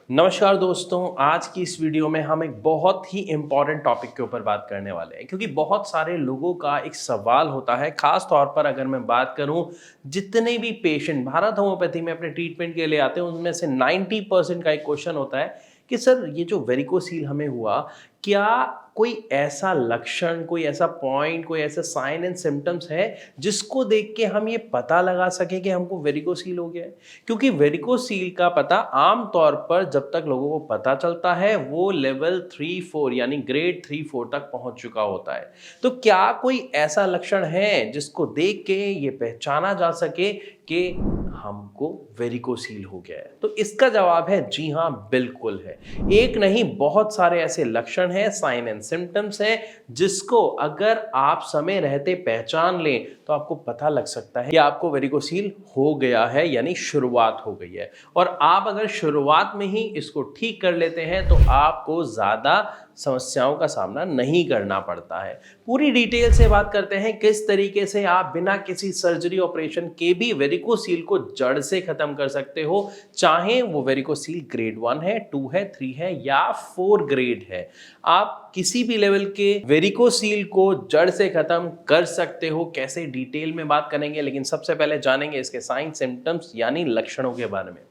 नमस्कार दोस्तों, आज की इस वीडियो में हम एक बहुत ही इम्पॉर्टेंट टॉपिक के ऊपर बात करने वाले हैं क्योंकि बहुत सारे लोगों का एक सवाल होता है। खास तौर पर अगर मैं बात करूं, जितने भी पेशेंट भारत होम्योपैथी में अपने ट्रीटमेंट के लिए आते हैं उनमें से 90% का एक क्वेश्चन होता है कि सर ये जो वेरिकोसील हमें हुआ, क्या कोई ऐसा लक्षण, कोई ऐसा पॉइंट, कोई ऐसा साइन एंड सिम्टम्स है जिसको देख के हम ये पता लगा सके कि हमको वेरिकोसील हो गया है। क्योंकि वेरिकोसील का पता आम तौर पर जब तक लोगों को पता चलता है वो लेवल 3-4 यानी ग्रेड 3-4 तक पहुंच चुका होता है। तो क्या कोई ऐसा लक्षण है जिसको देख के ये पहचाना जा सके कि हमको वेरिकोसील हो गया है? तो इसका जवाब है जी हाँ, बिल्कुल है। एक नहीं, बहुत सारे ऐसे लक्षण हैं, साइन एंड सिम्टम्स हैं जिसको अगर आप समय रहते पहचान लें तो आपको पता लग सकता है कि आपको वेरिकोसील हो गया है, यानी शुरुआत हो गई है। और आप अगर शुरुआत में ही इसको ठीक कर लेते हैं तो आपको ज़्यादा समस्याओं का सामना नहीं करना पड़ता है। पूरी डिटेल से बात करते हैं किस तरीके से आप बिना किसी सर्जरी ऑपरेशन के भी वेरिकोसील को जड़ से खत्म कर सकते हो, चाहे वो वेरिकोसील ग्रेड 1 है, 2 है, 3 है या 4 ग्रेड है। आप किसी भी लेवल के वेरिकोसील को जड़ से खत्म कर सकते हो। कैसे, डिटेल में बात करेंगे, लेकिन सबसे पहले जानेंगे इसके साइन सिम्टम्स यानी लक्षणों के बारे में।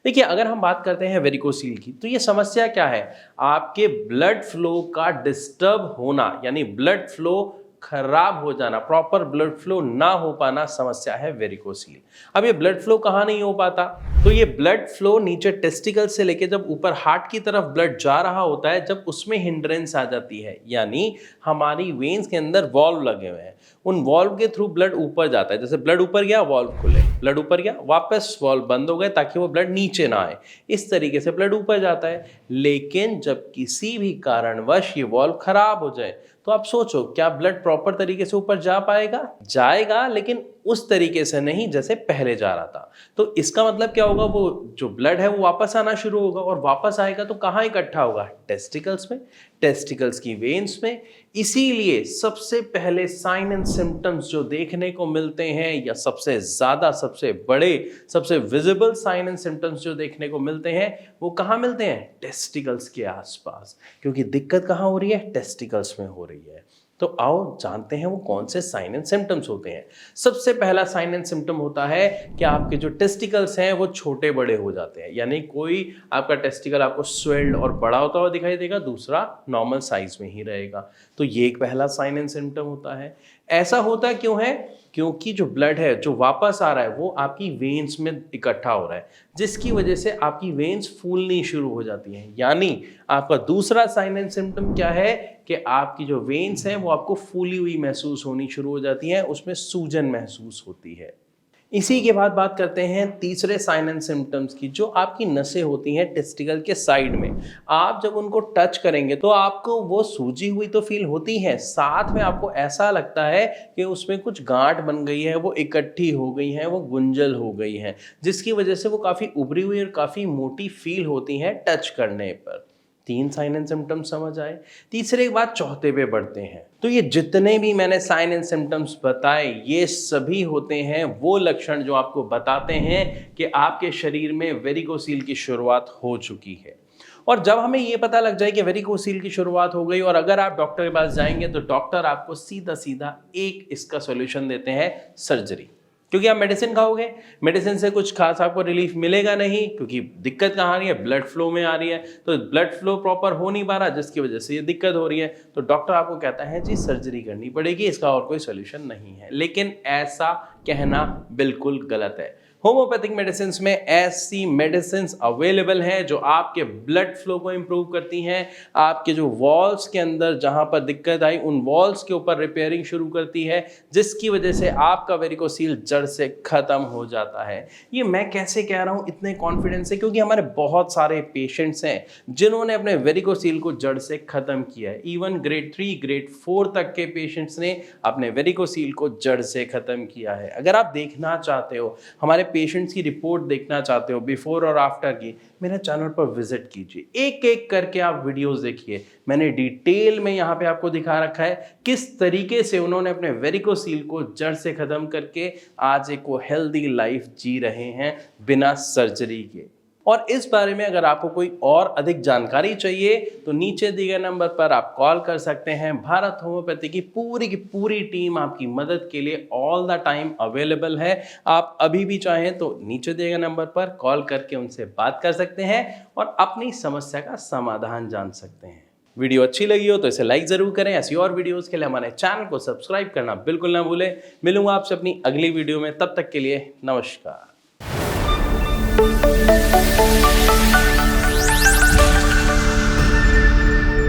देखिए, अगर हम बात करते हैं वेरिकोसील की, तो ये समस्या क्या है? आपके ब्लड फ्लो का डिस्टर्ब होना, यानी ब्लड फ्लो खराब हो जाना, प्रॉपर ब्लड फ्लो ना हो पाना समस्या है वेरिकोसील। अब ये ब्लड फ्लो कहाँ नहीं हो पाता? तो ये ब्लड फ्लो नीचे टेस्टिकल से लेके जब ऊपर हार्ट की तरफ ब्लड जा रहा होता है, जब उसमें हिंड्रेंस आ जाती है, यानी हमारी वेन्स के अंदर वॉल्व लगे हुए हैं, उन वॉल्व के थ्रू ब्लड ऊपर जाता है। जैसे ब्लड ऊपर गया, वॉल्व खुले, ब्लड ऊपर गया, वापस वॉल्व बंद हो गए ताकि वो ब्लड नीचे ना आए। इस तरीके से ब्लड ऊपर जाता है। लेकिन जब किसी भी कारणवश ये वॉल्व खराब हो जाए तो आप सोचो, क्या ब्लड प्रॉपर तरीके से ऊपर जा पाएगा? जाएगा, लेकिन उस तरीके से नहीं जैसे पहले जा रहा था। तो इसका मतलब क्या होगा? वो जो ब्लड है वो वापस आना शुरू होगा, और वापस आएगा तो कहाँ इकट्ठा होगा? टेस्टिकल्स में, टेस्टिकल्स की वेन्स में। इसीलिए सबसे पहले साइन एंड सिम्टम्स जो देखने को मिलते हैं, या सबसे ज्यादा, सबसे बड़े, सबसे विजिबल साइन एंड सिम्टम्स जो देखने को मिलते हैं, वो कहाँ मिलते हैं? टेस्टिकल्स के आसपास। क्योंकि दिक्कत कहाँ हो रही है? टेस्टिकल्स में हो रही है। तो आओ जानते हैं वो कौन से साइन एंड सिम्टम्स होते हैं। सबसे पहला साइन एंड सिम्टम होता है कि आपके जो टेस्टिकल्स हैं वो छोटे बड़े हो जाते हैं, यानी कोई आपका टेस्टिकल आपको स्वेल्ड और बड़ा होता हुआ दिखाई देगा, दूसरा नॉर्मल साइज में ही रहेगा। तो ये एक पहला साइन एंड सिम्टम होता है। ऐसा होता क्यों है? क्योंकि जो ब्लड है जो वापस आ रहा है वो आपकी वेन्स में इकट्ठा हो रहा है, जिसकी वजह से आपकी वेन्स फूलनी शुरू हो जाती हैं। यानी आपका दूसरा साइन एंड सिम्टम क्या है? कि आपकी जो वेन्स हैं वो आपको फूली हुई महसूस होनी शुरू हो जाती हैं, उसमें सूजन महसूस होती है। इसी के बाद बात करते हैं तीसरे साइन एंड सिम्टम्स की। जो आपकी नसें होती हैं टेस्टिकल के साइड में, आप जब उनको टच करेंगे तो आपको वो सूजी हुई तो फील होती है, साथ में आपको ऐसा लगता है कि उसमें कुछ गांठ बन गई है, वो इकट्ठी हो गई हैं, वो गुंजल हो गई हैं, जिसकी वजह से वो काफ़ी उभरी हुई और काफ़ी मोटी फील होती हैं टच करने पर। 3 साइन एंड सिम्टम्स समझ आए। तीसरे के बाद चौथे पे बढ़ते हैं। तो ये जितने भी मैंने साइन एंड सिम्टम्स बताए, ये सभी होते हैं वो लक्षण जो आपको बताते हैं कि आपके शरीर में वेरिकोसील की शुरुआत हो चुकी है। और जब हमें ये पता लग जाए कि वेरिकोसील की शुरुआत हो गई, और अगर आप डॉक्टर के पास जाएंगे तो डॉक्टर आपको सीधा सीधा एक इसका सॉल्यूशन देते हैं, सर्जरी। क्योंकि आप मेडिसिन खाओगे, मेडिसिन से कुछ खास आपको रिलीफ मिलेगा नहीं, क्योंकि दिक्कत कहाँ आ रही है? ब्लड फ्लो में आ रही है। तो ब्लड फ्लो प्रॉपर हो नहीं पा रहा, जिसकी वजह से ये दिक्कत हो रही है। तो डॉक्टर आपको कहता है जी सर्जरी करनी पड़ेगी, इसका और कोई सोल्यूशन नहीं है। लेकिन ऐसा कहना बिल्कुल गलत है। होम्योपैथिक मेडिसिन में ऐसी मेडिसिन अवेलेबल हैं जो आपके ब्लड फ्लो को इंप्रूव करती हैं, आपके जो वॉल्स के अंदर जहां पर दिक्कत आई उन वॉल्स के ऊपर रिपेयरिंग शुरू करती है, जिसकी वजह से आपका वेरिकोसील जड़ से खत्म हो जाता है। ये मैं कैसे कह रहा हूं इतने कॉन्फिडेंस से? क्योंकि हमारे बहुत सारे पेशेंट्स हैं जिन्होंने अपने वेरिकोसील को जड़ से खत्म किया है। इवन ग्रेड 3, ग्रेड 4 तक के पेशेंट्स ने अपने वेरिकोसील को जड़ से खत्म किया है। अगर आप देखना चाहते हो, हमारे पेशेंट्स की रिपोर्ट देखना चाहते हो बिफोर और आफ्टर की, मेरे चैनल पर विजिट कीजिए, एक एक करके आप वीडियोस देखिए। मैंने डिटेल में यहाँ पे आपको दिखा रखा है किस तरीके से उन्होंने अपने वेरिकोसील को जड़ से खत्म करके आज एक वो हेल्दी लाइफ जी रहे हैं बिना सर्जरी के। और इस बारे में अगर आपको कोई और अधिक जानकारी चाहिए तो नीचे दिए गए नंबर पर आप कॉल कर सकते हैं। भारत होम्योपैथी की पूरी टीम आपकी मदद के लिए ऑल द टाइम अवेलेबल है। आप अभी भी चाहें तो नीचे दिए गए नंबर पर कॉल करके उनसे बात कर सकते हैं और अपनी समस्या का समाधान जान सकते हैं। वीडियो अच्छी लगी हो तो इसे लाइक जरूर करें। ऐसी और वीडियोस के लिए हमारे चैनल को सब्सक्राइब करना बिल्कुल ना भूलें। मिलूंगा आपसे अपनी अगली वीडियो में, तब तक के लिए नमस्कार।